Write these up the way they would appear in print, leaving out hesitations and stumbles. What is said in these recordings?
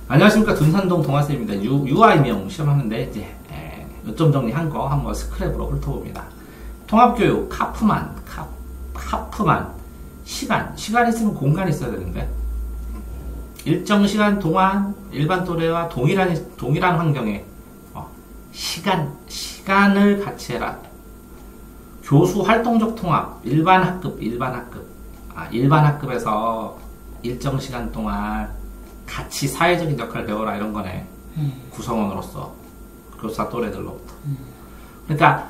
안녕하십니까. 둔산동 동아쌤입니다. 유아이명 시험하는데 이제 요점 정리한 거 한번 스크랩으로 훑어봅니다. 통합교육, 카프만, 시간 있으면 공간이 있어야 되는데 일정 시간 동안 일반 또래와 동일한 환경에 시간을 같이 해라. 교수 활동적 통합, 일반 학급에서 일정 시간 동안 같이 사회적인 역할을 배워라 이런 거네. 구성원으로서 교사 또래들로부터. 그러니까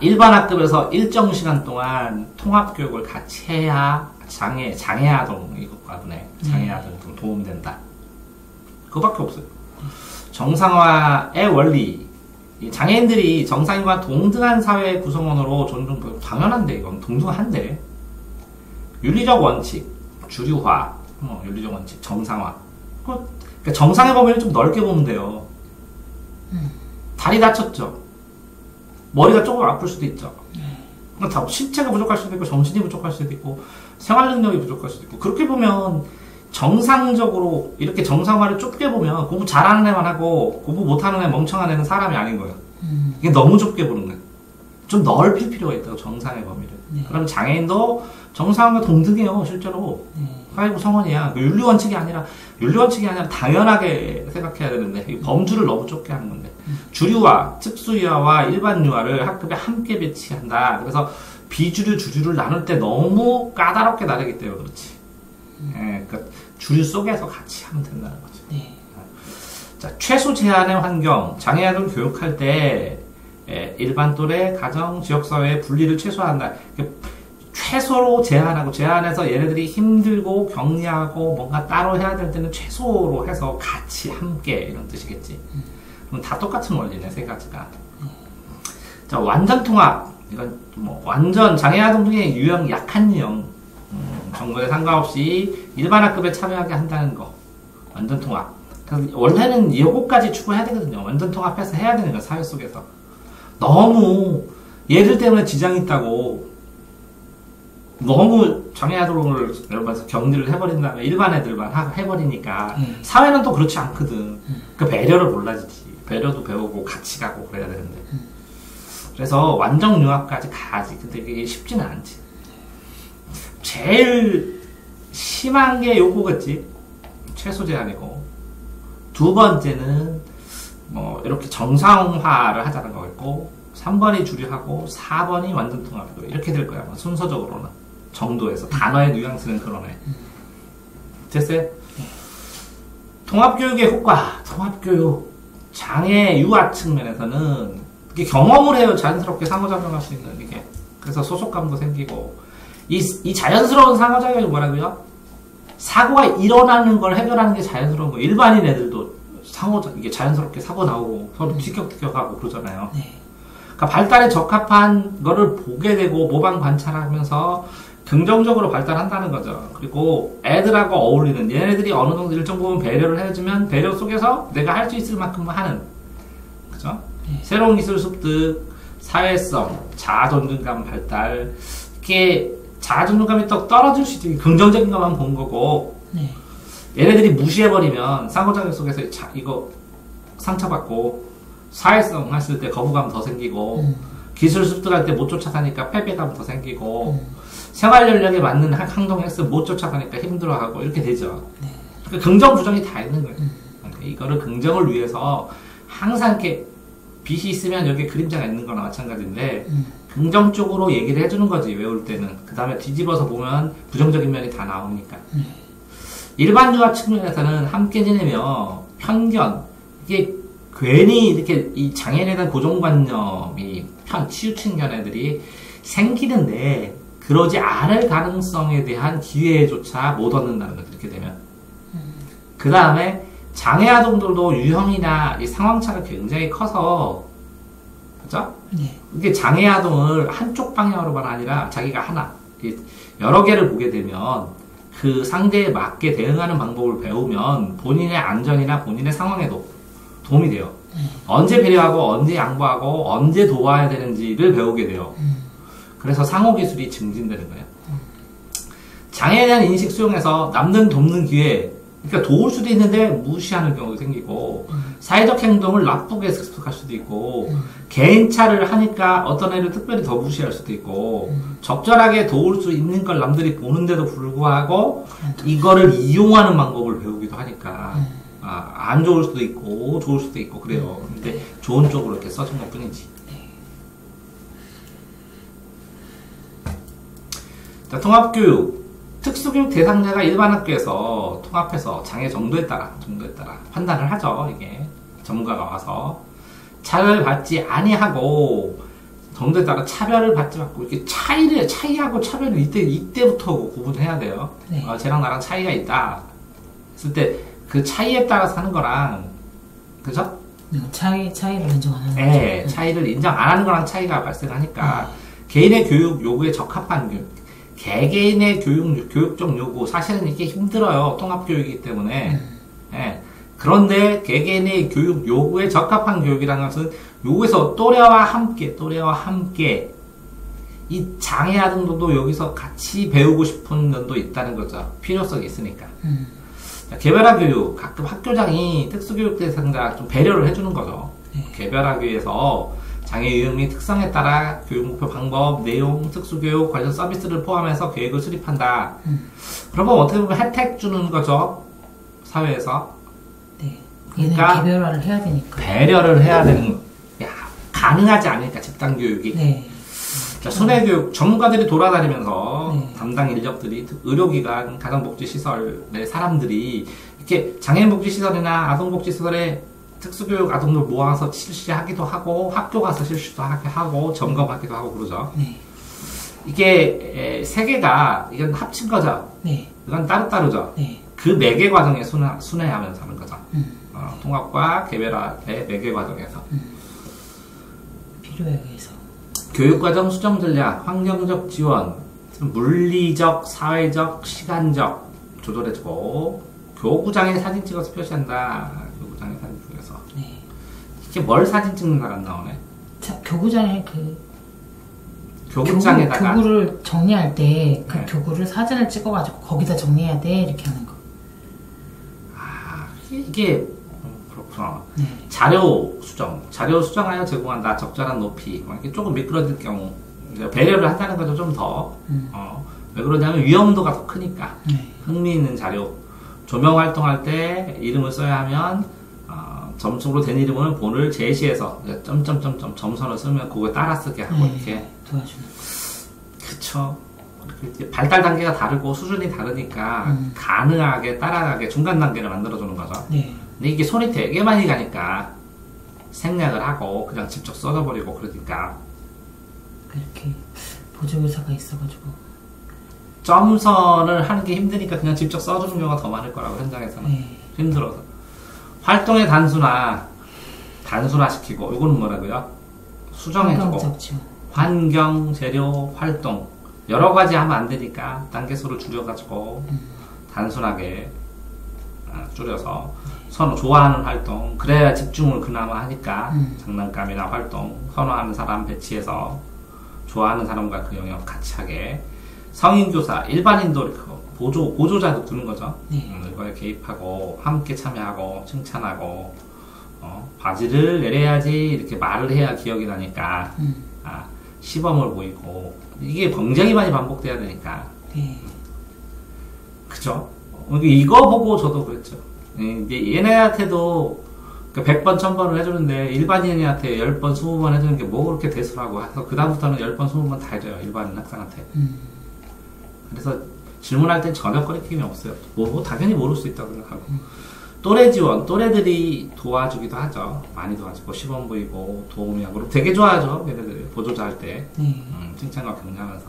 일반 학급에서 일정 시간 동안 통합 교육을 같이 해야 장애아동 이것과 보네. 장애아동 좀 도움된다. 그거밖에 없어요. 정상화의 원리. 이 장애인들이 정상인과 동등한 사회 구성원으로 존중, 당연한데 이건 동등한데. 윤리적 원칙, 주류화, 윤리적 원칙, 정상화. 그러니까 정상의 범위를 좀 넓게 보면 돼요. 다리 다쳤죠. 머리가 조금 아플 수도 있죠. 그러니까 신체가 부족할 수도 있고 정신이 부족할 수도 있고 생활 능력이 부족할 수도 있고 그렇게 보면 정상적으로 이렇게 정상화를 좁게 보면 공부 잘하는 애만 하고 공부 못하는 애 멍청한 애는 사람이 아닌 거예요. 이게 너무 좁게 보는 거예요. 좀 넓힐 필요가 있다고 정상의 범위를. 그럼 장애인도 정상과 동등해요 실제로. 사회 구성원이야. 윤리원칙이 아니라 당연하게 생각해야 되는데 범주를 너무 좁게 하는 건데 주류화, 특수유아와 일반유아를 학급에 함께 배치한다. 그래서 비주류, 주류를 나눌 때 너무 까다롭게 나르기 때문에 그렇지. 그러니까 주류 속에서 같이 하면 된다는 거죠. 자, 최소 제한의 환경, 장애아동 교육할 때 일반 또래, 가정, 지역사회의 분리를 최소화한다. 최소로 제한해서 얘네들이 힘들고 격리하고 뭔가 따로 해야 될 때는 최소로 해서 같이 함께 이런 뜻이겠지. 그럼 다 똑같은 원리네, 세 가지가. 자, 완전 통합. 이건 완전 장애아동 중에 유형, 약한 유형. 정도에 상관없이 일반 학급에 참여하게 한다는 거. 완전 통합. 그래서 원래는 요거까지 추구해야 되거든요. 완전 통합해서 해야 되는 거야, 사회 속에서. 너무 얘들 때문에 지장이 있다고 너무 장애아동을 예를 들어서 격리를 해버린 다음에 일반 애들만 해버리니까 사회는 또 그렇지 않거든. 그 배려를 몰라지지. 배려도 배우고 같이 가고 그래야 되는데. 그래서 완전 융합까지 가야지. 근데 이게 쉽지는 않지. 제일 심한 게 요거겠지. 최소 제한이고. 두 번째는 이렇게 정상화를 하자는 거겠고 3번이 주류하고 4번이 완전 통합이고 이렇게 될 거야. 순서적으로는. 정도에서. 단어의 뉘앙스는 그러네. 됐어요? 통합교육의 효과. 통합교육. 장애 유아 측면에서는 이게 경험을 해요. 자연스럽게 상호작용할 수 있는 이게. 그래서 소속감도 생기고. 이 자연스러운 상호작용이 뭐라고요? 사고가 일어나는 걸 해결하는 게 자연스러운 거예요. 일반인 애들도 이게 자연스럽게 사고 나오고 서로 티격태격하고 그러잖아요. 그러니까 발달에 적합한 거를 보게 되고 모방 관찰하면서 긍정적으로 발달한다는 거죠. 그리고 애들하고 어울리는 얘네들이 어느 정도 일정 부분 배려를 해주면 배려 속에서 내가 할 수 있을 만큼 하는 그죠? 새로운 기술 습득, 사회성, 자아존중감 발달 이게 자아존중감이 또 떨어질 수 있지. 긍정적인 것만 본 거고 얘네들이 무시해버리면 상호작용 속에서 이거 상처받고 사회성 했을 때 거부감 더 생기고 기술 습득할 때 못 쫓아가니까 패배감 더 생기고 생활 연령에 맞는 행동했으면 못 쫓아가니까 힘들어하고 이렇게 되죠. 그러니까 긍정 부정이 다 있는 거예요. 그러니까 이거를 긍정을 위해서 항상 이렇게 빛이 있으면 여기 그림자가 있는 거나 마찬가지인데 긍정적으로 얘기를 해주는 거지 외울 때는. 그 다음에 뒤집어서 보면 부정적인 면이 다 나오니까. 일반 유아 측면에서는 함께 지내며 편견 이게 괜히 이렇게 이 장애인에 대한 고정관념이 치우친 견해들이 생기는데 그러지 않을 가능성에 대한 기회조차 못 얻는다는 거죠. 이렇게 되면. 그 다음에 장애아동들도 유형이나 이 상황차가 굉장히 커서 그죠? 이게 장애아동을 한쪽 방향으로만 아니라 자기가 하나 여러 개를 보게 되면 그 상대에 맞게 대응하는 방법을 배우면 본인의 안전이나 본인의 상황에도 도움이 돼요. 언제 배려하고 언제 양보하고 언제 도와야 되는지를 배우게 돼요. 그래서 상호기술이 증진되는 거예요. 장애에 대한 인식 수용해서 남는 돕는 기회 그러니까 도울 수도 있는데 무시하는 경우도 생기고 사회적 행동을 나쁘게 습득할 수도 있고 개인차를 하니까 어떤 애를 특별히 더 무시할 수도 있고 적절하게 도울 수 있는 걸 남들이 보는데도 불구하고 이거를 이용하는 방법을 배우기도 하니까 안 좋을 수도 있고 좋을 수도 있고 그래요. 근데 좋은 쪽으로 이렇게 써준 것 뿐이지. 자, 통합교육. 특수교육 대상자가 일반 학교에서 통합해서 장애 정도에 따라 판단을 하죠. 이게 전문가가 와서 차별받지 아니하고 정도에 따라 차별을 받지 않고 이렇게 차이하고 차별을 이때부터 구분해야 돼요. 네. 쟤랑 나랑 차이가 있다 했을 때 그 차이에 따라서 하는 거랑 그죠? 차이를 인정 안 하는 네, 거죠. 차이를 인정 안 하는 거랑 차이가 발생하니까 개인의 교육 요구에 적합한 교육. 개개인의 교육적 요구, 사실은 이게 힘들어요. 통합교육이기 때문에. 예. 그런데 개개인의 교육 요구에 적합한 교육이라는 것은 요구에서 또래와 함께 이 장애 아동들도 여기서 같이 배우고 싶은 면도 있다는 거죠. 필요성이 있으니까. 자, 개별화 교육, 가끔 학교장이 특수교육 대상자 좀 배려를 해주는 거죠. 개별화하기 위해서 장애 유형 및 특성에 따라 교육 목표 방법, 내용, 특수교육 관련 서비스를 포함해서 계획을 수립한다. 그러면 어떻게 보면 혜택 주는 거죠. 사회에서. 네. 그러니까 개별화를 해야 되니까. 배려를 해야 되는 가능하지 않으니까 집단 교육이. 네. 자, 순회교육 전문가들이 돌아다니면서 네. 담당 인력들이 의료기관, 가정복지시설의 사람들이 이렇게 장애인복지시설이나 아동복지시설에 특수교육 아동들 모아서 실시하기도 하고 학교 가서 실시도 하고 점검하기도 하고 그러죠. 네. 이게 세 개가 이건 합친 거죠. 네. 이건 따로따로죠. 네. 그 매개 과정에 순회하면서 하는 거죠. 통합과 개별화의 매개 과정에서. 필요에 의해서. 교육과정 수정 전략, 환경적 지원, 물리적, 사회적, 시간적 조절해주고 교구장에 사진 찍어서 표시한다. 교구장에 사진 찍어서. 네. 이게 뭘 사진 찍는다가 안 나오네. 자, 교구장에 교구장에다가 교구를 정리할 때 그 네. 교구를 사진을 찍어가지고 거기다 정리해야 돼 이렇게 하는 거. 아 이게 그렇구나. 네. 자료 수정하여 제공한다. 적절한 높이. 이렇게 조금 미끄러질 경우 배려를 한다는 거죠. 좀 더. 왜 그러냐면 위험도가 더 크니까. 네. 흥미 있는 자료. 조명 활동할 때 이름을 써야 하면 점수로 된 이름은 본을 제시해서 점점점점 점선을 쓰면 그거 따라 쓰게 하고 이렇게 도와주는. 그쵸. 이렇게 발달 단계가 다르고 수준이 다르니까 가능하게 따라가게 중간 단계를 만들어주는 거죠. 네. 근데 이게 손이 되게 많이 가니까 생략을 하고 그냥 직접 써져버리고 그러니까 그렇게 보조교사가 있어가지고. 점선을 하는 게 힘드니까 그냥 직접 써주는 경우가 더 많을 거라고 현장에서는. 네. 힘들어서. 활동의 단순화시키고 이거는 뭐라고요? 수정해주고 환경, 재료, 활동 여러 가지 하면 안 되니까 단계수를 줄여가지고 단순하게 줄여서 좋아하는 활동 그래야 집중을 그나마 하니까 장난감이나 활동 선호하는 사람 배치해서 좋아하는 사람과 그 영역 같이 하게 성인교사, 일반인도 보조자도 두는 거죠. 이거에 개입하고 함께 참여하고 칭찬하고 바지를 내려야지 이렇게 말을 해야 기억이 나니까 시범을 보이고 이게 굉장히 많이 반복돼야 되니까. 네. 그죠? 이거 보고 저도 그랬죠. 이제 얘네한테도 100번, 1000번을 해주는데 일반인한테 10번, 20번 해주는 게 뭐 그렇게 대수라고 해서 그 다음부터는 10번, 20번 다 해줘요. 일반인 학생한테. 그래서 질문할 땐 전혀 꺼리낌이 없어요. 뭐 당연히 모를 수 있다고 생각하고. 또래 지원, 또래들이 도와주기도 하죠. 많이 도와주고 시범 보이고 도움이 하고 그럼 되게 좋아하죠. 얘네들 보조자 할 때. 칭찬과 격려하면서.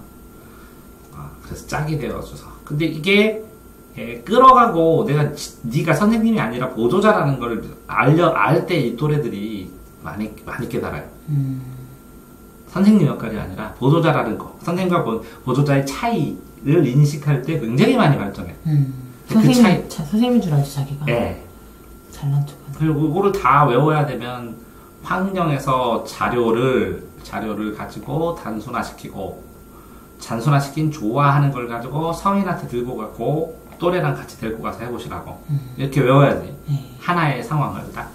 그래서 짝이 되어줘서. 근데 이게 끌어가고 네가 선생님이 아니라 보조자라는 걸 알 때 이 또래들이 많이 깨달아요. 선생님 역할이 아니라 보조자라는 거. 선생님과 보조자의 차이를 인식할 때 굉장히 많이 발전해. 선생님인 줄 알지 자기가. 네. 잘난 척하는. 그리고 이거를 다 외워야 되면 환경에서 자료를 가지고 단순화시키고 단순화시킨 좋아하는 걸 가지고 성인한테 들고 가고 또래랑 같이 데리고 가서 해보시라고. 이렇게 외워야지. 네. 하나의 상황을 딱.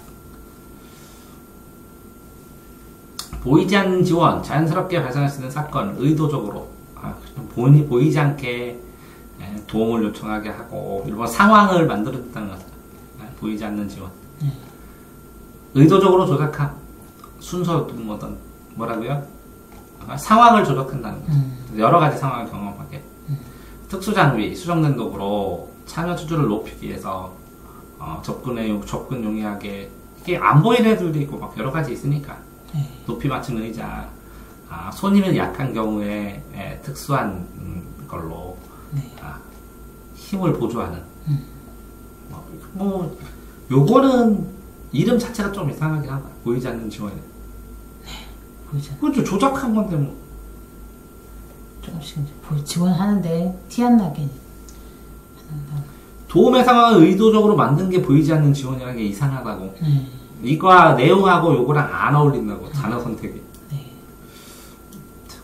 보이지 않는 지원, 자연스럽게 발생할 수 있는 사건, 의도적으로 보이지 않게 도움을 요청하게 하고 일본 상황을 만들어냈다는 거죠. 보이지 않는 지원. 의도적으로 조작한 순서 뭐라고요? 상황을 조작한다는 거죠. 여러 가지 상황을 경험하게. 특수 장비, 수정된 도구로 참여 수준을 높이기 위해서 접근 용이하게 이게 안 보이는 애들도 있고 막 여러 가지 있으니까 높이 맞춘 의자, 손이 약한 경우에 특수한 걸로 힘을 보조하는. 뭐 요거는 이름 자체가 좀 이상하긴 하다. 보이지 않는 지원이. 보이지 않는. 그것도 조작한 건데 뭐. 조금씩 이제 지원하는데 티 안 나게 하는. 도움의 상황을 의도적으로 만든 게 보이지 않는 지원이라는 게 이상하다고. 이거와 내용하고 요거랑 안 어울린다고. 단어 선택이. 네.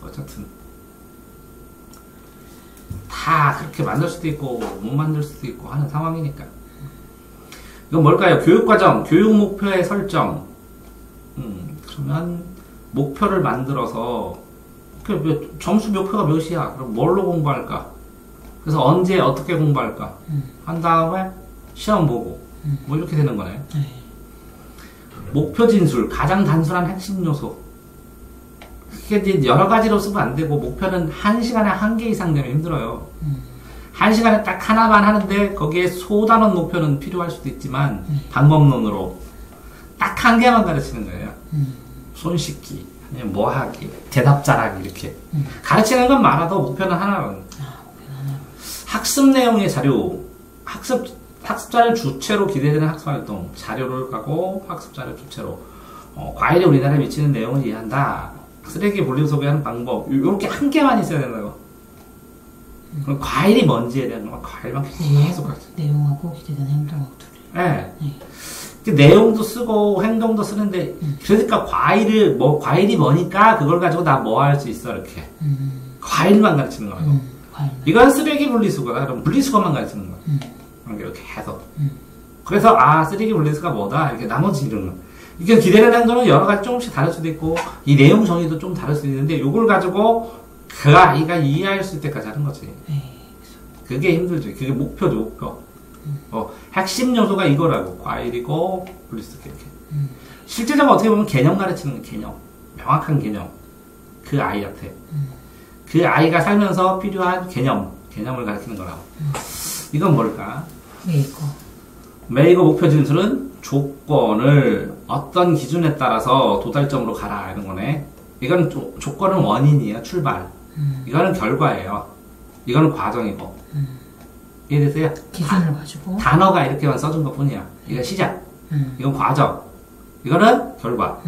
어쨌든 다 그렇게 만들 수도 있고 못 만들 수도 있고 하는 상황이니까. 이건 뭘까요? 교육과정, 교육 목표의 설정. 그러면 목표를 만들어서 점수 목표가 몇이야? 그럼 뭘로 공부할까? 그래서 언제 어떻게 공부할까? 한 다음에 시험 보고 뭐 이렇게 되는 거네. 목표 진술, 가장 단순한 핵심 요소. 그게 이제 여러 가지로 쓰면 안 되고 목표는 1시간에 1개 이상 되면 힘들어요. 1시간에 딱 하나만 하는데 거기에 소단원 목표는 필요할 수도 있지만 방법론으로 딱 1개만 가르치는 거예요. 손 씻기, 아니면 뭐 하기, 대답 잘하기 이렇게. 가르치는 건 많아도 목표는 하나로. 학습 내용의 자료, 학습자를 주체로 기대되는 학습활동, 자료를 가고 학습자를 주체로 과일이 우리나라에 미치는 내용을 이해한다. 쓰레기 분리 소개하는 방법, 이렇게 1개만 있어야 된다고. 그럼 과일이 뭔지에 대한 거, 과일만 계속 가르쳐. 내용하고 기대되는 행동하고 둘이. 네. 내용도 쓰고 행동도 쓰는데 그러니까 과일이 뭐니까 그걸 가지고 나 뭐 할 수 있어 이렇게. 과일만 가르치는 거라고. 이건 쓰레기 분리수거다. 그럼 분리수거만 가르치는 거야. 이렇게 해서. 그래서 쓰레기 분리수거가 뭐다. 이렇게 나머지 이런 거. 이게 기대되는 행동은 여러 가지 조금씩 다를 수도 있고 이 내용 정의도 좀 다를 수 있는데 이걸 가지고 그 아이가 이해할 수 있을 때까지 하는 거지. 그게 힘들지. 그게 목표죠, 목표. 핵심 요소가 이거라고. 과일이고 분리수거 이렇게. 실제적으로 어떻게 보면 개념 가르치는 개념. 명확한 개념. 그 아이한테. 그 아이가 살면서 필요한 개념을 가르치는 거라고. 이건 뭘까? 메이거 목표 진술은 조건을 어떤 기준에 따라서 도달점으로 가라 이런 거네. 이건 조건은 원인이에요. 출발. 이거는 결과예요. 이거는 과정이고. 이해되세요? 기준을 가지고 단어가 이렇게만 써준 것 뿐이야. 이건 시작. 이건 과정. 이거는 결과.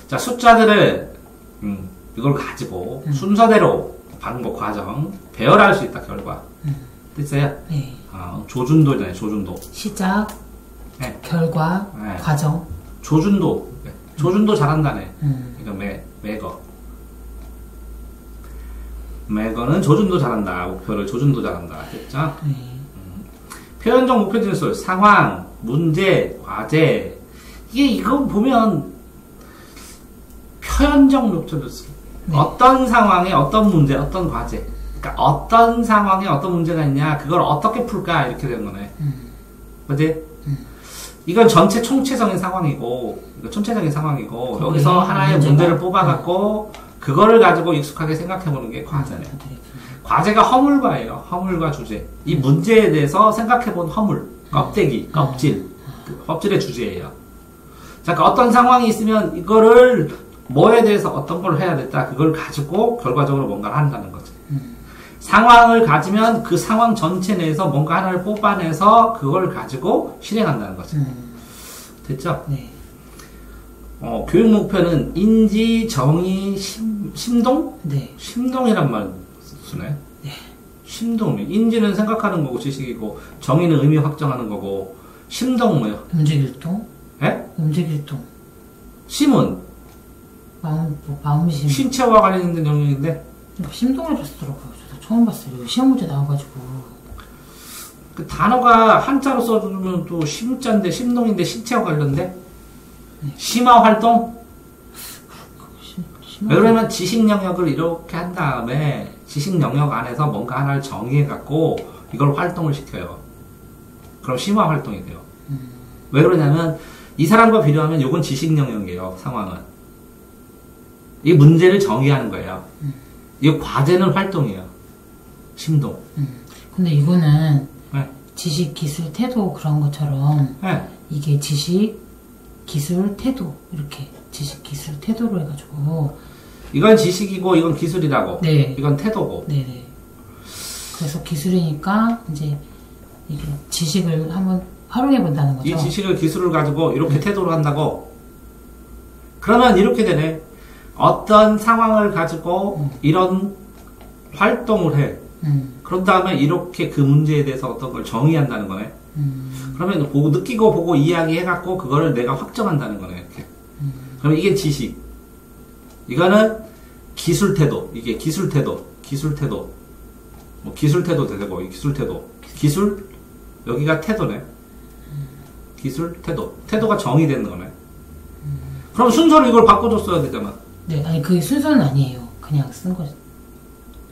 자, 숫자들을 이걸 가지고 순서대로 방법, 과정 배열할 수 있다. 결과. 됐어요? 네. 조준도잖아요. 조준도. 시작, 네. 결과, 네. 과정. 조준도. 조준도 잘한다네. 이거 매거. 매거는 조준도 잘한다. 목표를 조준도 잘한다. 됐죠? 표현적 목표 진술, 상황, 문제, 과제. 이거 보면 표현적 목표 진술. 어떤 상황에 어떤 문제, 어떤 과제. 그러니까 어떤 상황에 어떤 문제가 있냐, 그걸 어떻게 풀까 이렇게 되는 거네. 그지? 이건 총체적인 상황이고, 여기서 하나의 문제를 뽑아갖고 그거를 가지고 익숙하게 생각해보는 게 과제네. 과제가 허물과예요. 허물과 주제. 이 문제에 대해서 생각해본 허물, 껍데기, 껍질, 껍질의 주제예요. 자, 그러니까 어떤 상황이 있으면 이거를 뭐에 대해서 어떤 걸 해야 됐다. 그걸 가지고 결과적으로 뭔가를 한다는 거지. 상황을 가지면 그 상황 전체 내에서 뭔가 하나를 뽑아내서 그걸 가지고 실행한다는 거지. 됐죠? 네. 교육 목표는 인지, 정의, 심동? 네. 심동이란 말 쓰네. 네. 심동. 인지는 생각하는 거고 지식이고, 정의는 의미 확정하는 거고, 심동 뭐요? 움직일동? 예? 움직일동. 심은? 마음심. 신체와 관련된 영역인데? 심동을 봤더라고요. 저도 처음 봤어요. 시험 문제 나와가지고. 그 단어가 한자로 써주면 또 심자인데, 심동인데, 신체와 관련돼? 심화 활동? 왜 그러면 지식 영역을 이렇게 한 다음에 지식 영역 안에서 뭔가 하나를 정의해갖고 이걸 활동을 시켜요. 그럼 심화 활동이 돼요. 왜 그러냐면 이 사람과 비교하면 이건 지식 영역이에요. 상황은. 이 문제를 정의하는 거예요. 이 과제는 활동이에요. 심동. 근데 이거는 네. 지식, 기술, 태도 그런 것처럼 네. 이게 지식, 기술, 태도 이렇게 지식, 기술, 태도로 해가지고 이건 지식이고 이건 기술이라고. 네. 이건 태도고. 네네. 그래서 기술이니까 이제 이게 지식을 한번 활용해 본다는 거죠. 이 지식을 기술을 가지고 이렇게 태도로 한다고. 그러면 이렇게 되네. 어떤 상황을 가지고 이런 활동을 해. 그런 다음에 이렇게 그 문제에 대해서 어떤 걸 정의한다는 거네. 그러면 보고, 느끼고 보고 이야기해갖고 그거를 내가 확정한다는 거네. 이렇게. 그러면 이게 지식. 이거는 기술 태도. 이게 기술 태도. 기술 태도. 뭐 기술 태도 되고, 기술 태도. 기술? 여기가 태도네. 기술 태도. 태도가 정의되는 거네. 그럼 순서를 이걸 바꿔줬어야 되잖아. 네, 아니 그게 순서는 아니에요. 그냥 쓴 거죠.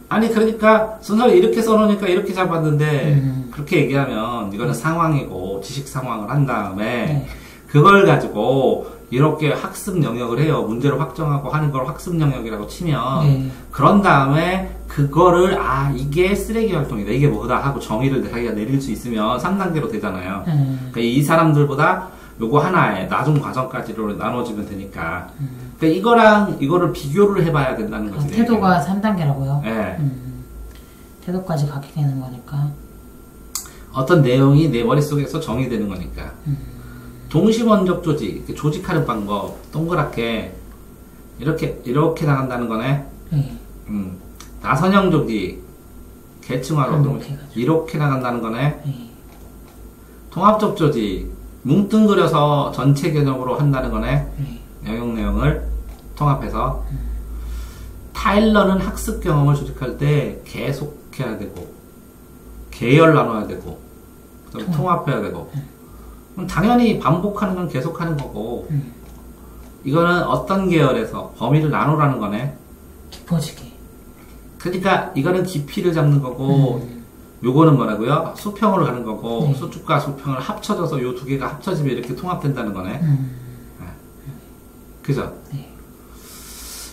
아니 그러니까 순서를 이렇게 써놓으니까 이렇게 잡았는데 그렇게 얘기하면 이거는 상황이고 지식 상황을 한 다음에 네. 그걸 가지고 이렇게 학습 영역을 해요. 문제를 확정하고 하는 걸 학습 영역이라고 치면 네. 그런 다음에 그거를 이게 쓰레기 활동이다. 이게 뭐다 하고 정의를 자기가 내릴 수 있으면 3단계로 되잖아요. 그러니까 이 사람들보다 요거 하나에 나중 과정까지로 나눠지면 되니까. 그러니까 이거랑 이거를 비교를 해봐야 된다는 거지. 태도가 3단계라고요? 네. 태도까지 가게 되는 거니까. 어떤 내용이 내 머릿속에서 정의되는 거니까. 동시원적 조직, 이렇게 조직하는 방법, 동그랗게, 이렇게 나간다는 거네. 네. 나선형 조직, 계층화로 반복해가지고. 이렇게 나간다는 거네. 네. 통합적 조직, 뭉뚱그려서 전체 개념으로 한다는 거네. 네. 영역 내용을 통합해서. 타일러는 학습 경험을 조직할 때 계속해야 되고, 계열 나눠야 되고, 그다음에 통합해야 되고. 그럼 당연히 반복하는 건 계속하는 거고, 이거는 어떤 계열에서 범위를 나누라는 거네. 깊어지게. 그러니까 이거는 깊이를 잡는 거고, 요거는 뭐라고요? 수평으로 가는 거고, 네. 수축과 수평을 합쳐져서 요 두 개가 합쳐지면 이렇게 통합된다는 거네. 그죠? 네.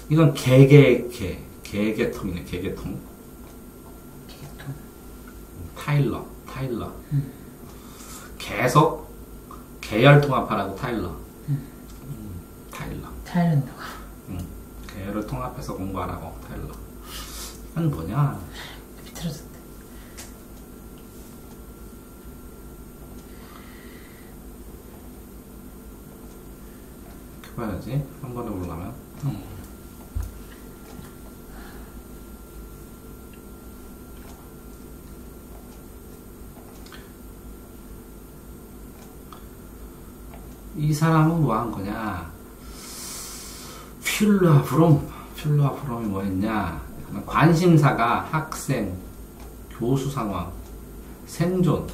이건 개개통이네, 개개통. 계통. 타일러. 계속 계열 통합하라고 타일러. 타일러. 타일런다. 계열을 통합해서 공부하라고 타일러. 이건 뭐냐? 비틀어졌다. 이렇게 봐야지. 한 번에 올라가면. 이 사람은 뭐 한 거냐? 퓰라 브롬이 뭐 했냐? 관심사가 학생, 교수 상황, 생존,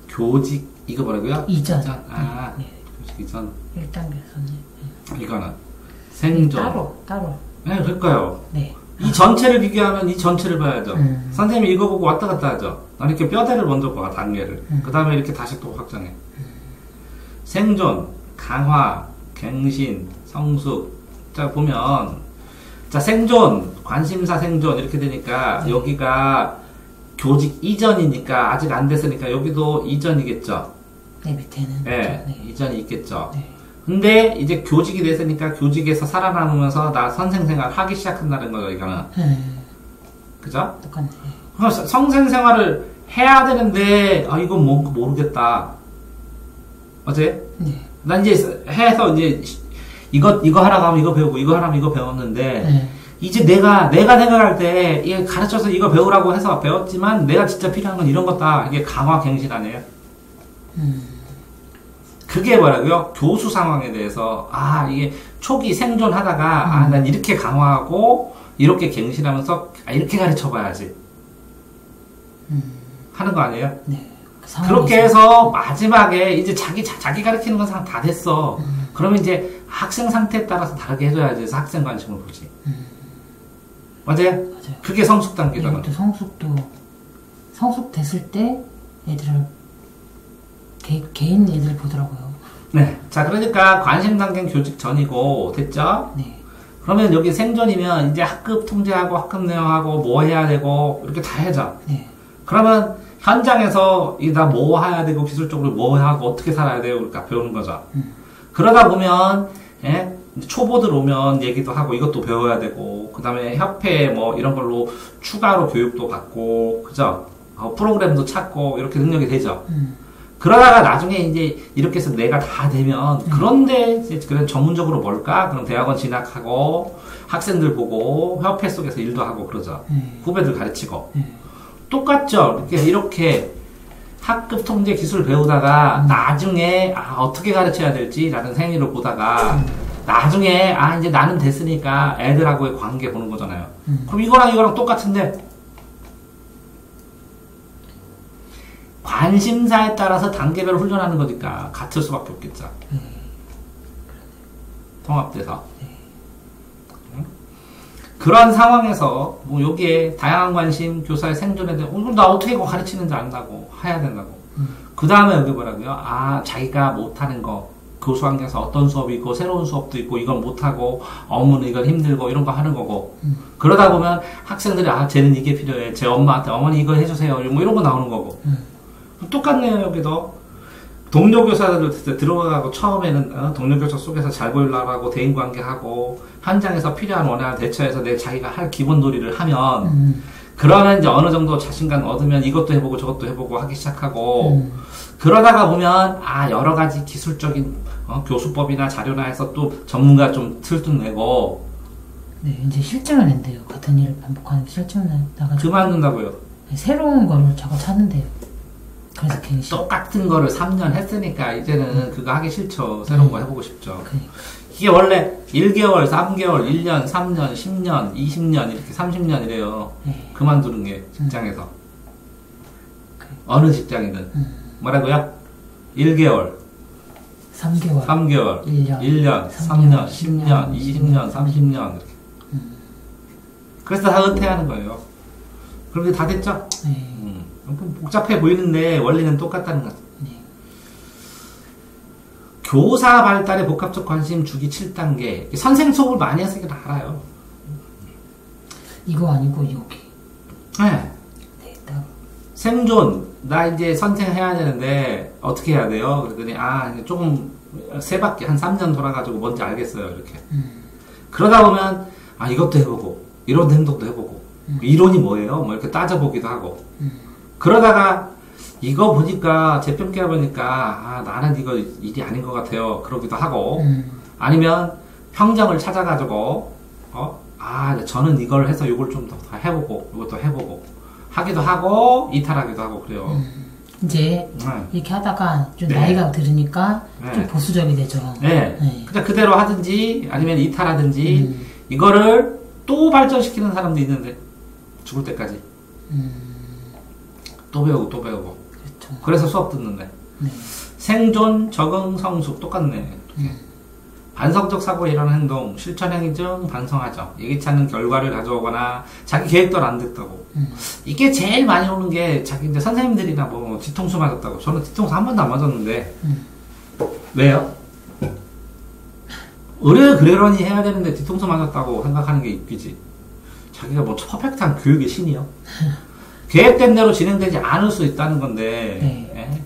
교직, 이거 뭐라고요? 이전. 교직 이전. 1단계에서는. 이거는 생존. 따로. 네, 그럴까요? 네. 이 전체를 비교하면 이 전체를 봐야죠. 선생님이 이거 보고 왔다 갔다 하죠. 난 이렇게 뼈대를 먼저 봐, 단계를. 그 다음에 이렇게 다시 또 확장해. 생존, 강화, 갱신, 성숙. 자, 보면, 자, 생존, 관심사 생존, 이렇게 되니까, 여기가 교직 이전이니까, 아직 안 됐으니까, 여기도 이전이겠죠. 네, 밑에는. 네, 이전이 있겠죠. 네. 근데, 이제 교직이 됐으니까, 교직에서 살아남으면서, 나 선생생활 하기 시작한다는 거죠, 이거는. 그죠? 똑같네. 성생생활을 해야 되는데, 이건 뭔가 모르겠다. 어제? 네. 난 이제 해서 이제 이거 하라고 하면 이거 배우고 이거 하라면 이거 배웠는데 이제 내가 생각할 때 이게 가르쳐서 이거 배우라고 해서 배웠지만 내가 진짜 필요한 건 이런 거다. 이게 강화 갱신 아니에요? 그게 뭐라고요? 교수 상황에 대해서 이게 초기 생존하다가 난 이렇게 강화하고 이렇게 갱신하면서 이렇게 가르쳐 봐야지 하는 거 아니에요? 네. 그렇게 해서 마지막에 이제 자기 가르치는 건 다 됐어. 그러면 이제 학생 상태에 따라서 다르게 해줘야지 해서 학생 관심을 보지. 맞아요? 맞아요. 그게 성숙 단계잖아. 이것도 성숙 됐을 때 애들을 개인 애들 보더라고요. 네. 자, 그러니까 관심 단계는 교직 전이고 됐죠? 네. 그러면 여기 생존이면 이제 학급 통제하고 학급 내용하고 뭐 해야 되고 이렇게 다 해줘. 네. 그러면 현장에서 나 뭐 해야 되고 기술적으로 뭐 하고 어떻게 살아야 돼요? 그러니까 배우는 거죠. 그러다 보면 이제 초보들 오면 얘기도 하고 이것도 배워야 되고 그 다음에 협회 뭐 이런 걸로 추가로 교육도 받고 그죠? 프로그램도 찾고 이렇게 능력이 되죠. 그러다가 나중에 이제 이렇게 해서 내가 다 되면 그런데 이제 그래 전문적으로 뭘까? 그럼 대학원 진학하고 학생들 보고 협회 속에서 일도 하고 그러죠. 후배들 가르치고 똑같죠. 이렇게 학급 통제 기술 배우다가 나중에 어떻게 가르쳐야 될지라는 생일을 보다가 나중에 이제 나는 됐으니까 애들하고의 관계 보는 거잖아요. 그럼 이거랑 똑같은데 관심사에 따라서 단계별로 훈련하는 거니까 같을 수밖에 없겠죠. 통합돼서. 그런 상황에서 뭐 여기에 다양한 관심 교사의 생존에 대해 나 어떻게 이거 가르치는지 안다고 해야 된다고. 그 다음에 여기 뭐라고요? 자기가 못하는 거 교수 환경에서 어떤 수업이 있고 새로운 수업도 있고 이건 못하고 업무는 이건 힘들고 이런 거 하는 거고 그러다 보면 학생들이 쟤는 이게 필요해. 제 엄마한테 어머니 이거 해주세요. 뭐 이런 거 나오는 거고. 똑같네요. 여기도 동료 교사들 들어가고 처음에는 동료 교사 속에서 잘 보이려고 대인관계하고 현장에서 필요한 원활한 대처해서 자기가 할 기본 놀이를 하면 그러면 이제 어느 정도 자신감 얻으면 이것도 해보고 저것도 해보고 하기 시작하고 그러다가 보면 여러 가지 기술적인 교수법이나 자료나 해서 또 전문가 좀 들통내고 네, 이제 실증을 낸대요. 같은 일을 반복하는 실증을 나가지고 그만둔다고요. 새로운 거를 자꾸 찾는데요. 그래서 괜히 똑같은 거를 3년 했으니까 이제는 그거 하기 싫죠. 새로운 거 해보고 싶죠. 이게 원래 1개월, 3개월, 1년, 3년, 10년, 20년 이렇게 30년이래요. 그만두는 게 직장에서. 어느 직장이든. 뭐라고요? 1개월, 3개월, 1년, 3년, 10년, 20년, 30년 이렇게. 그래서 다 은퇴하는 거예요. 그럼 이제 다 됐죠? 복잡해 보이는데 원리는 똑같다는 거죠. 교사 발달의 복합적 관심 주기 7단계. 선생 수업을 많이 해서 이게 알아요. 이거 아니고 여기. 네. 네, 따로. 생존. 나 이제 선생 해야 되는데 어떻게 해야 돼요? 그랬더니 조금 세 바퀴 한 3년 돌아가지고 뭔지 알겠어요. 이렇게. 그러다 보면 이것도 해보고 이런 행동도 해보고 이론이 뭐예요? 뭐 이렇게 따져보기도 하고. 그러다가 이거 보니까 재평가 보니까 나는 이거 일이 아닌 것 같아요. 그러기도 하고 아니면 평정을 찾아가지고 저는 이걸 해서 이걸 좀 더 해보고 이것도 해보고 하기도 하고 이탈하기도 하고 그래요. 이제 이렇게 하다가 좀 나이가 들으니까 좀 보수적이 되죠. 그냥 그대로 하든지 아니면 이탈하든지 이거를 또 발전시키는 사람도 있는데 죽을 때까지 또 배우고 또 배우고. 그렇죠. 그래서 수업 듣는데. 생존, 적응, 성숙 똑같네. 반성적 사고에 일어나는 행동, 실천 행위 중 반성하죠. 예기치 않는 결과를 가져오거나 자기 계획대로 안 됐다고. 이게 제일 많이 오는 게 자기 이제 선생님들이나 뭐 뒤통수 맞았다고. 저는 뒤통수 한 번도 안 맞았는데. 왜요? 의뢰 그러려니 해야 되는데 뒤통수 맞았다고 생각하는 게 웃기지. 자기가 뭐 퍼펙트한 교육의 신이요. 계획된 대로 진행되지 않을 수 있다는 건데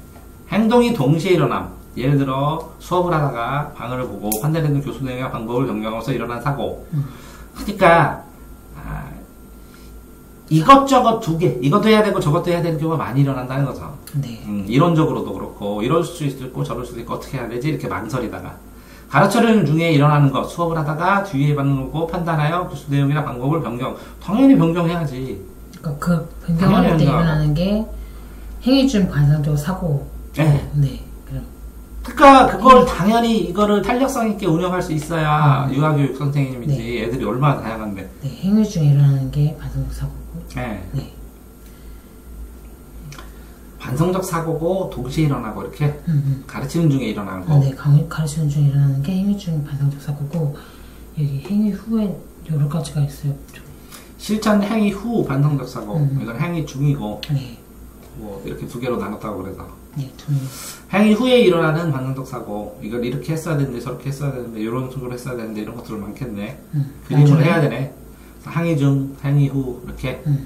행동이 동시에 일어남. 예를 들어 수업을 하다가 방을 보고 판단되는 교수 내용과 방법을 변경하면서 일어난 사고. 그러니까 이것저것 두 개, 이것도 해야 되고 저것도 해야 되는 경우가 많이 일어난다는 거죠. 이론적으로도 그렇고 이럴 수 있고 저럴 수도 있고 어떻게 해야 되지 이렇게 망설이다가 가르쳐주는 중에 일어나는 것, 수업을 하다가 뒤에 받고 판단하여 교수 내용이나 방법을 변경. 당연히 변경해야지. 그러니까 그 변경할 때 일어나는 게 행위 중 반성적 사고. 그러니까 그걸 당연히 이거를 탄력성 있게 운영할 수 있어야 유아교육 선생님이지. 애들이 얼마나 다양한데. 행위 중에 일어나는 게 반성적 사고고. 반성적 사고고 동시에 일어나고 이렇게 가르치는 중에 일어나는 거. 네, 가르치는 중에 일어나는 게 행위 중 반성적 사고고 여기 행위 후에 여러 가지가 있어요. 좀. 실천 행위 후 반성적 사고. 이건 행위 중이고 네. 뭐 이렇게 두 개로 나눴다고 그래서. 네, 두 개. 행위 후에 일어나는 반성적 사고. 이걸 이렇게 했어야 되는데 저렇게 했어야 되는데 이런 식으로 했어야 되는데 이런 것들 많겠네. 그림을 나중에? 해야 되네. 행위 중, 행위 후 이렇게 네.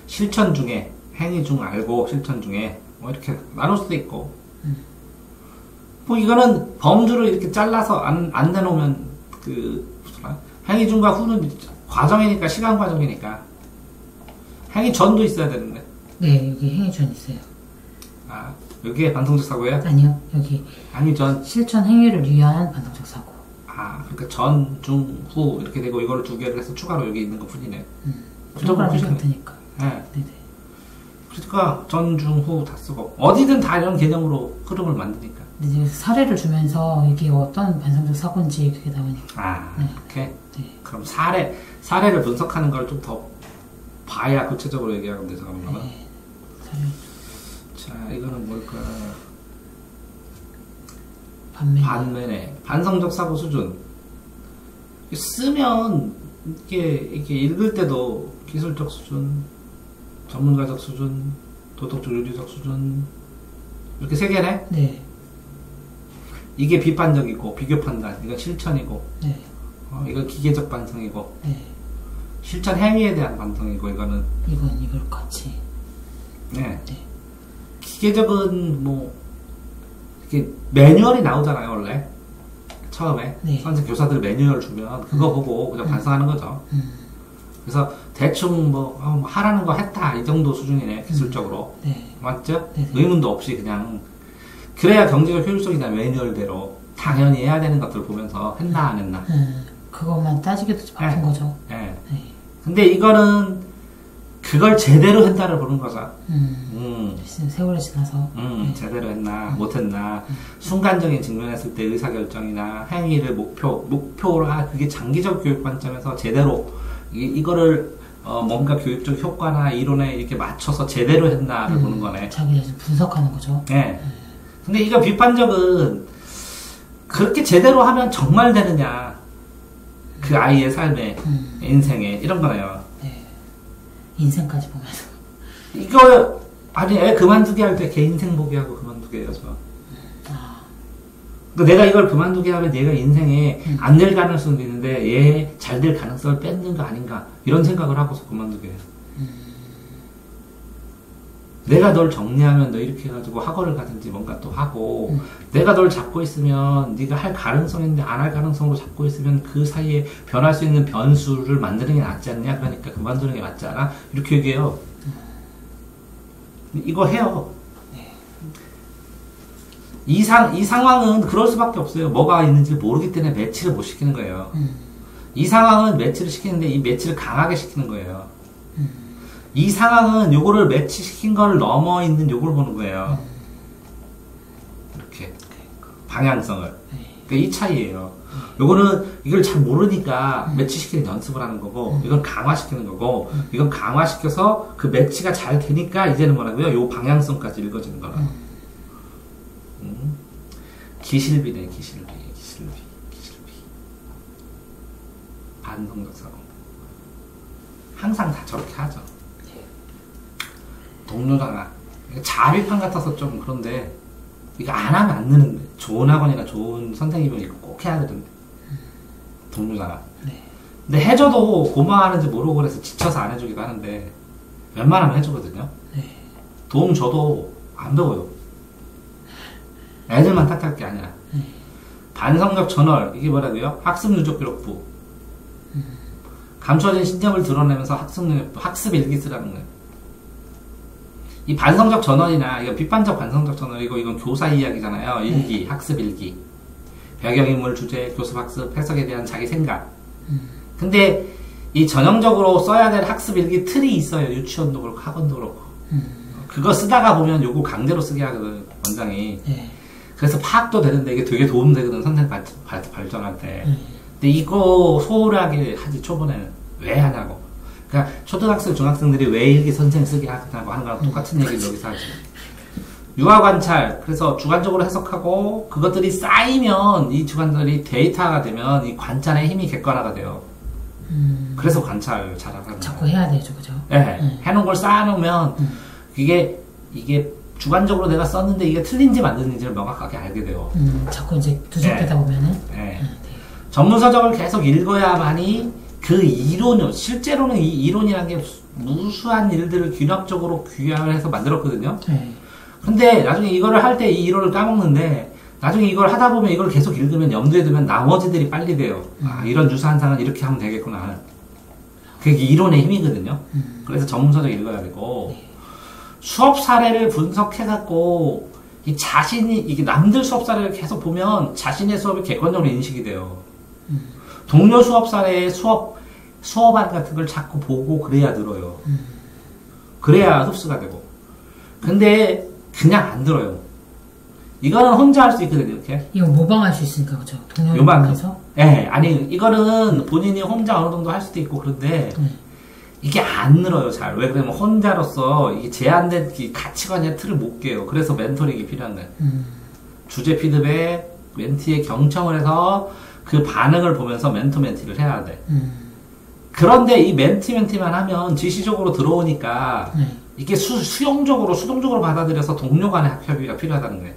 실천 중에 행위 중 알고 실천 중에 뭐 이렇게 나눌 수도 있고. 뭐 이거는 범주를 이렇게 잘라서 안 내놓으면 행위 중과 후는 과정이니까 시간 과정이니까 행위 전도 있어야 되는데. 네, 여기 행위 전 있어요. 아 여기에 반성적 사고예요? 아니요, 여기 행위 전. 실천 행위를 위한 반성적 사고. 아 그러니까 전, 중, 후 이렇게 되고 이거를 두 개를 해서 추가로 여기 있는 것 뿐이네. 프로그램이 같으니까. 네. 네네. 그러니까 전, 중, 후 다 쓰고 어디든 다 이런 개념으로 흐름을 만드니까. 근데 이제 사례를 주면서 이게 어떤 반성적 사고인지 그게 나오니까. 아 네. 이렇게. 네. 그럼 사례를 분석하는 걸 좀 더 봐야 구체적으로 얘기하면 되죠. 그러면. 네. 사례. 자 이거는 뭘까? 반면에. 반성적 사고 수준. 쓰면 이게 읽을 때도 기술적 수준, 전문가적 수준, 도덕적 윤리적 수준 이렇게 세 개네. 네. 이게 비판적이고 비교 판단, 이건 실천이고, 네. 이건 기계적 반성이고, 네. 실천 행위에 대한 반성이고, 이거는 이걸 같이. 네. 네. 기계적은 뭐 이렇게 매뉴얼이 나오잖아요 원래 처음에. 네. 선생 교사들 매뉴얼 주면 그거 보고 그냥 반성하는 거죠. 그래서 대충 뭐 하라는 거 했다 이 정도 수준이네 기술적으로. 네. 맞죠? 네. 의문도 없이 그냥 그래야 경제적 효율성이나 매뉴얼대로 당연히 해야 되는 것들을 보면서 했나 안 했나. 그것만 따지게도 바쁜 거죠. 네. 네. 근데 이거는 그걸 제대로 했다를 보는 거죠. 세월이 지나서. 네. 제대로 했나 못했나. 순간적인 측면에서 때 의사결정이나 행위를 목표로 그게 장기적 교육 관점에서 제대로 이거를 뭔가 교육적 효과나 이론에 이렇게 맞춰서 제대로 했나를 보는 거네. 자기 자신 분석하는 거죠. 네. 근데 이거 비판적은 그렇게 제대로 하면 정말 되느냐. 그 아이의 삶에, 인생에 이런 거네요. 네. 인생까지 보면서. 이거 아니 애 그만두게 할 때 걔 인생 보게 하고 그만두게 해야죠. 그러니까 내가 이걸 그만두게 하면 얘가 인생에 안 될 가능성도 있는데 얘 잘 될 가능성을 뺏는 거 아닌가 이런 생각을 하고서 그만두게 해요. 내가 널 정리하면 너 이렇게 해가지고 학원을 가든지 뭔가 또 하고 내가 널 잡고 있으면 네가 할 가능성인데 안 할 가능성으로 잡고 있으면 그 사이에 변할 수 있는 변수를 만드는 게 낫지 않냐. 그러니까 그만두는 게 맞지 않아? 이렇게 얘기해요. 이거 해요. 이 상황은 그럴 수밖에 없어요. 뭐가 있는지 모르기 때문에 매치를 못 시키는 거예요. 이 상황은 매치를 시키는데 이 매치를 강하게 시키는 거예요. 이 상황은 요거를 매치시킨 걸 넘어 있는 요걸 보는 거예요. 이렇게 방향성을. 그러니까 이 차이예요. 요거는 이걸 잘 모르니까 매치시키는 연습을 하는 거고, 이건 강화시키는 거고, 이건 강화시켜서 그 매치가 잘 되니까 이제는 뭐라고요? 요 방향성까지 읽어지는 거라. 기실비네, 기실비. 반성적 사고. 항상 다 저렇게 하죠. 동료장학. 자비판 같아서 좀 그런데, 이거 안 하면 안 느는데. 좋은 학원이나 좋은 선생님은 이거 꼭 해야 되던데. 동료장학. 네. 근데 해줘도 고마워하는지 모르고 그래서 지쳐서 안 해주기도 하는데, 웬만하면 해주거든요. 네. 도움 줘도 안 배워요. 애들만 탓할 게 아니라. 반성적 저널, 이게 뭐라고요? 학습 누적 기록부. 감춰진 신념을 드러내면서 학습 일기 쓰라는 거예요. 이 반성적 전원이나 이거 비판적 반성적 전원이고 이건 교사 이야기잖아요. 일기, 학습 일기. 배경인물, 주제, 교습 학습, 해석에 대한 자기 생각. 근데 이 전형적으로 써야 될 학습 일기 틀이 있어요. 유치원도 그렇고 학원도 그렇고. 그거 쓰다가 보면 요거 강제로 쓰게 하거든, 원장이. 네. 그래서 파악도 되는데 이게 되게 도움되거든, 선생 발전할 때. 근데 이거 소홀하게 하지, 초반에는. 왜 하냐고. 그러니까 초등학생, 중학생들이 왜 일기 선생 쓰게 하냐고 하는 거랑 똑같은 얘기를 여기서 하지. 유아 관찰, 그래서 주관적으로 해석하고 그것들이 쌓이면 이 주관들이 데이터가 되면 이 관찰의 힘이 객관화가 돼요. 그래서 관찰 잘하는 자꾸 해야 되죠, 그죠? 네, 해놓은 걸 쌓아놓으면 이게 주관적으로 내가 썼는데 이게 틀린지 맞는지를 명확하게 알게 돼요. 자꾸 이제 누적되다 보면은. 네. 네. 전문 서적을 계속 읽어야만이 그 이론은 실제로는 이 이론이라는 게 무수한 일들을 균형적으로 규약해서 만들었거든요. 네. 근데 나중에 이거를 할 때 이 이론을 까먹는데 나중에 이걸 하다 보면 이걸 계속 읽으면 염두에 두면 나머지들이 빨리 돼요. 아, 이런 유사한상은 이렇게 하면 되겠구나. 그게 이론의 힘이거든요. 그래서 전문서적 읽어야 되고 수업 사례를 분석해갖고 이 자신이 이게 남들 수업 사례를 계속 보면 자신의 수업이 객관적으로 인식이 돼요. 동료 수업 사례의 수업안 같은 걸 자꾸 보고 그래야 늘어요. 그래야 흡수가 되고. 근데 그냥 안 들어요. 이거는 혼자 할 수 있거든요, 이렇게. 이거 모방할 수 있으니까, 그죠? 동료 요만큼. 보면서. 예, 아니, 이거는 본인이 혼자 어느 정도 할 수도 있고, 그런데, 이게 안 늘어요, 잘. 왜 그러면 혼자로서, 이게 제한된 가치관의 틀을 못 깨요. 그래서 멘토링이 필요한 거예요. 주제 피드백, 멘티의 경청을 해서, 그 반응을 보면서 멘티를 해야 돼. 그런데 이 멘티만 하면 지시적으로 들어오니까, 이게 수동적으로 받아들여서 동료 간의 협의가 필요하다는 거예요.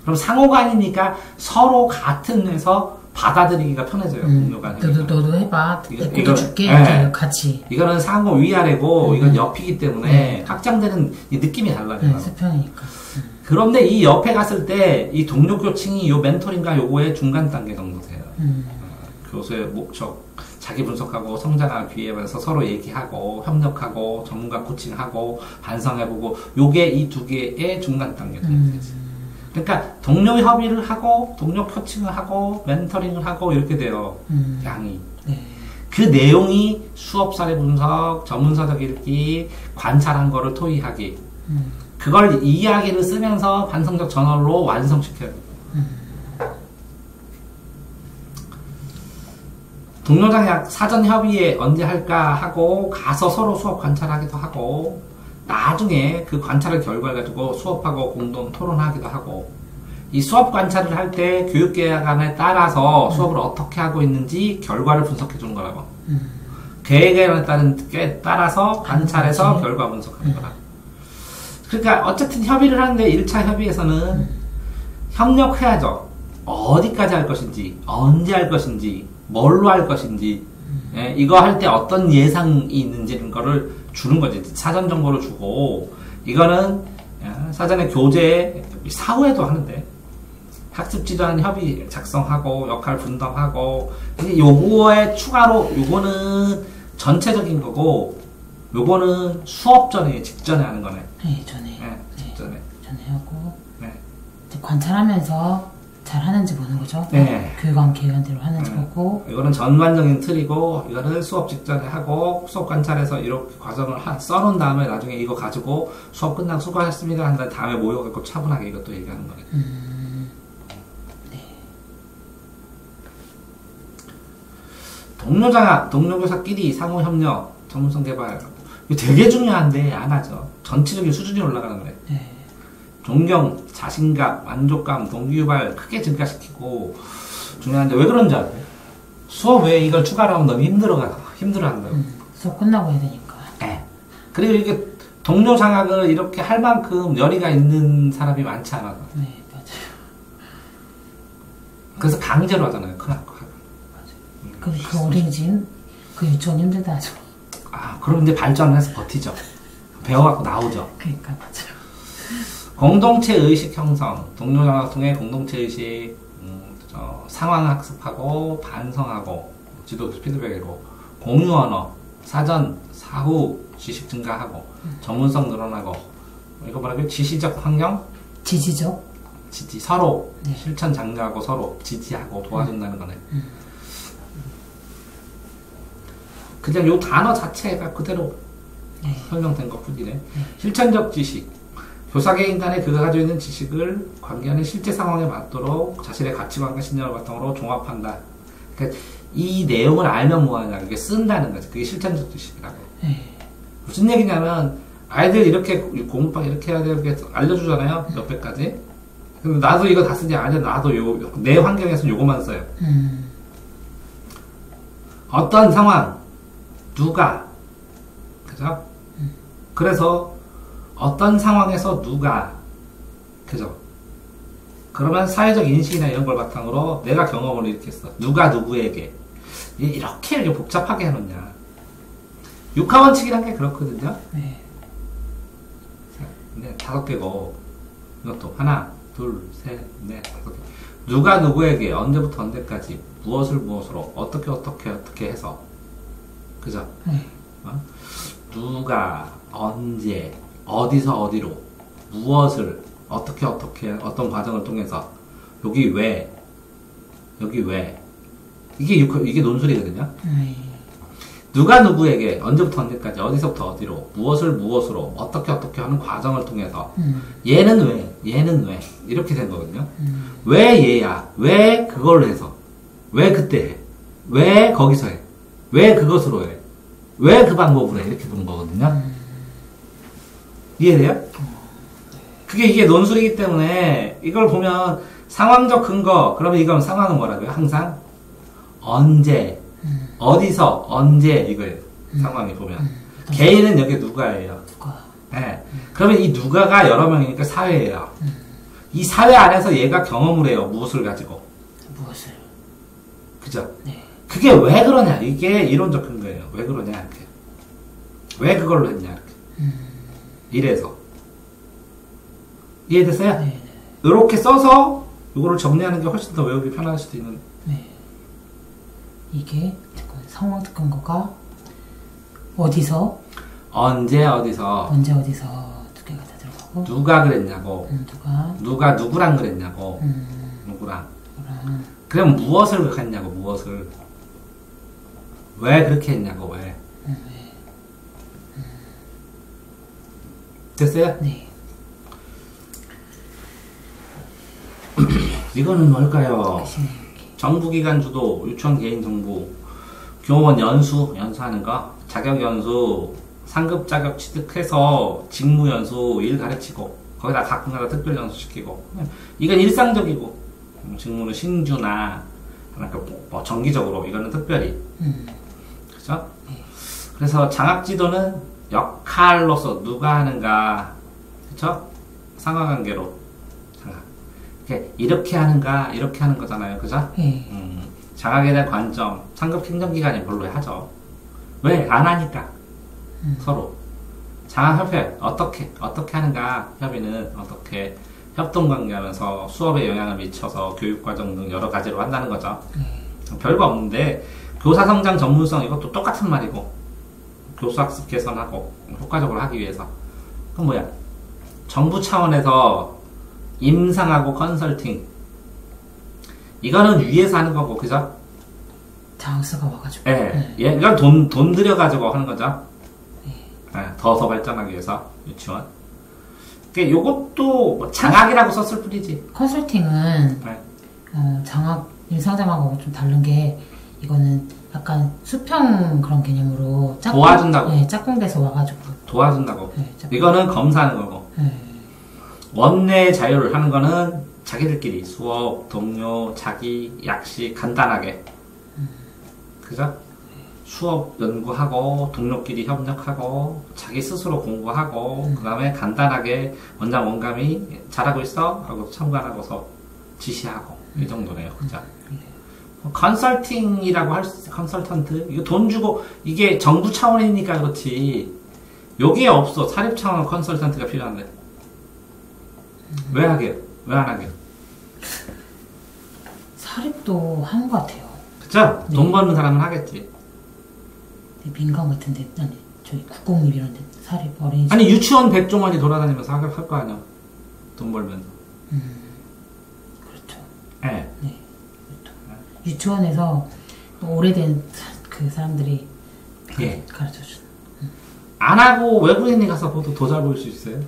그럼 상호가 아니니까 서로 같은 데서 받아들이기가 편해져요. 동료 간에. 너도 해봐. 이거 줄게. 네. 같이. 이거는 상호 위아래고, 이건 옆이기 때문에 확장되는 이 느낌이 달라요. 네, 수평이니까. 그런데 이 옆에 갔을 때 이 동료 교칭이 요 멘토링과 요거의 중간 단계 정도 돼요. 교수의 목적, 자기 분석하고 성장을 기회하면서 서로 얘기하고 협력하고 전문가 코칭하고 반성해보고 요게 이 두 개의 중간 단계 되지. 그러니까 동료 협의를 하고 동료 코칭을 하고 멘토링을 하고 이렇게 돼요. 양이. 네. 그 내용이 수업 사례 분석, 전문서적 읽기, 관찰한 거를 토의하기. 그걸 이야기를 쓰면서 반성적 전언으로 완성시켜야 돼요. 동료장 사전 협의에 언제 할까 하고 가서 서로 수업 관찰하기도 하고 나중에 그 관찰의 결과를 가지고 수업하고 공동 토론하기도 하고 이 수업 관찰을 할 때 교육계획안에 따라서 수업을 어떻게 하고 있는지 결과를 분석해 주는 거라고. 계획에 따라서 관찰해서 결과 분석하는 거라. 그러니까 어쨌든 협의를 하는데 1차 협의에서는 협력해야죠. 어디까지 할 것인지, 언제 할 것인지, 뭘로 할 것인지, 예, 이거 할 때 어떤 예상이 있는지 이런 거를 주는 거지. 사전 정보를 주고, 이거는 사전에 교재, 사후에도 하는데, 학습 지도안 협의 작성하고, 역할 분담하고, 요거에 추가로, 요거는 전체적인 거고, 요거는 수업 전에, 직전에 하는 거네. 네, 전에. 네, 직전에. 전에 하고, 네. 이제 관찰하면서 잘 하는지 보는 거죠. 네. 교육원 계획안대로 하는지 보고. 이거는 전반적인 틀이고, 이거는 수업 직전에 하고, 수업 관찰해서 이렇게 과정을 써놓은 다음에 나중에 이거 가지고 수업 끝나고 수고하셨습니다. 한 다음에 모여갖고 차분하게 이것도 얘기하는 거예요. 네. 동료장학, 동료교사끼리 상호협력, 전문성 개발. 이거 되게 중요한데 안 하죠. 전체적인 수준이 올라가는 거예요. 네. 존경, 자신감, 만족감, 동기유발 크게 증가시키고 중요한데 왜 그런지 알아요? 수업 외에 이걸 추가로 하면 너무 힘들어한다고. 수업 끝나고 해야 되니까. 네. 그리고 이게 동료 장학을 이렇게 할 만큼 열의가 있는 사람이 많지 않아서. 네, 맞아요. 그래서 강제로 하잖아요. 맞아요. 그 어린이집, 그 유치원 힘들다 하죠. 아, 그럼 이제 발전을 해서 버티죠. 배워갖고 나오죠. 그러니까, 맞아요. 공동체 의식 형성, 동료 장학 통해 공동체 의식, 상황 학습하고 반성하고 지도 피드백으로 공유 언어, 사전, 사후 지식 증가하고 전문성 늘어나고 이거 뭐라고요? 지시적 환경? 지지적? 지지 서로 네. 실천 장려하고 서로 지지하고 도와준다는 거네. 그냥 요 단어 자체가 그대로 네. 설명된 것 뿐이네. 실천적 지식. 교사계 인간에 그가 가지고 있는 지식을 관계하는 실제 상황에 맞도록 자신의 가치관과 신념을 바탕으로 종합한다. 그러니까 이 내용을 알면 뭐하냐. 그게 쓴다는 거지. 그게 실천적 지식이라고. 네. 무슨 얘기냐면 아이들 이렇게 공부방 이렇게 해야 돼 이렇게 알려주잖아요. 몇 배까지. 근데 나도 이거 다 쓰지 아니야. 나도 내 환경에서는 요거만 써요. 어떤 상황, 누가, 그죠? 그래서 어떤 상황에서 누가, 그죠? 그러면 사회적 인식이나 이런 걸 바탕으로 내가 경험을 일으켰어. 누가 누구에게. 이렇게 복잡하게 해놓냐. 육하원칙이란 게 그렇거든요. 네. 네, 5개고, 이것도 하나, 둘, 셋, 넷, 5개. 누가 누구에게, 언제부터 언제까지, 무엇으로, 어떻게 해서. 그죠? 어? 누가, 언제, 어디서 어디로, 무엇을, 어떻게, 어떤 과정을 통해서, 여기 왜, 이게 논술이거든요? 누가 누구에게, 언제부터 언제까지, 어디서부터 어디로, 무엇으로, 어떻게 하는 과정을 통해서, 얘는 왜, 이렇게 된 거거든요? 왜 얘야, 왜 그걸로 해서, 왜 그때 해, 왜 거기서 해, 왜 그것으로 해, 왜 그 방법으로 해, 이렇게 보는 거거든요? 이해돼요? 이게 논술이기 때문에, 이걸 보면, 상황적 근거, 그러면 이건 상황은 뭐라고요? 항상, 언제, 어디서, 언제, 이거예요. 상황이 보면. 개인은 여기 누가예요. 네. 그러면 이 누가가 여러 명이니까 사회예요. 이 사회 안에서 얘가 경험을 해요. 무엇을 가지고. 무엇을. 그죠? 네. 그게 왜 그러냐. 이게 이론적 근거예요. 왜 그러냐. 이렇게. 왜 그걸로 했냐. 이렇게. 이래서. 이해됐어요? 네. 이렇게 써서 이거를 정리하는 게 훨씬 더 외우기 편할 수도 있는. 네. 이게 상황 특근거가 어디서 언제 어디서 2개가 다 들어가고 누가 그랬냐고 누가 누구랑 그랬냐고 누구랑 그럼 무엇을 했냐고 무엇을 왜 그렇게 했냐고 왜 됐어요? 네. 이거는 뭘까요? 정부기관 주도, 유치원 개인 정보, 교원 연수하는 거, 자격 연수, 상급 자격 취득해서 직무 연수, 일 가르치고, 거기다 가끔가다 특별 연수 시키고, 이건 일상적이고, 직무는 신규나, 뭐 정기적으로, 이거는 특별히. 그죠? 그래서 장학지도는 역할로서 누가 하는가, 그쵸? 상하관계로. 이렇게 하는가, 이렇게 하는 거잖아요. 그죠? 장학에 대한 관점, 상급 행정기관이 별로 하죠. 왜? 안 하니까. 서로. 장학협회, 어떻게 하는가, 협의는 어떻게 협동관계 하면서 수업에 영향을 미쳐서 교육과정 등 여러 가지로 한다는 거죠. 별거 없는데, 교사 성장 전문성, 이것도 똑같은 말이고, 교수 학습 개선하고, 효과적으로 하기 위해서. 그럼 뭐야? 정부 차원에서 임상하고 컨설팅 이거는 위에서 하는 거고 그죠? 장학사가 와가지고 이건 돈 들여가지고 하는 거죠. 더 발전하기 위해서 유치원 요것도 뭐 장학이라고 썼을 뿐이지. 컨설팅은 장학 임상장학하고 좀 다른 게 이거는 약간 수평 그런 개념으로 도와준다고 짝꿍돼서 와가지고 도와준다고 이거는 검사하는 거고 원내 자율을 하는 거는 자기들끼리 수업, 동료, 자기, 약식 간단하게 그죠? 수업 연구하고 동료끼리 협력하고 자기 스스로 공부하고 그 다음에 간단하게 원장 원감이 잘하고 있어? 하고 참관하고서 지시하고 이 정도네요. 그죠? 컨설팅이라고 할 수 있어. 컨설턴트 이거 돈 주고 이게 정부 차원이니까 그렇지 여기에 없어. 사립 차원 컨설턴트가 필요한데 왜 하게요? 왜 안 하게요? 사립도 하는 것 같아요. 그쵸? 네. 돈 버는 사람은 하겠지. 민간 같은데, 아니, 저희 국공립 이런데 사립 어린이집. 아니, 유치원 백종원이 돌아다니면서 할 거 아니야. 돈 벌면서. 그렇죠. 네. 네. 그렇죠. 유치원에서 오래된 그 사람들이 가르쳐 주는. 안 하고 외국인이 가서 보도 더 잘 보일 수 있어요.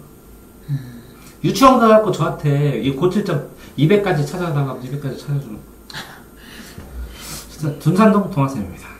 유치원 가갖고 저한테 이 고칠점 200까지 찾아달라고 200까지 찾아주는 진짜 둔산동 동학생입니다.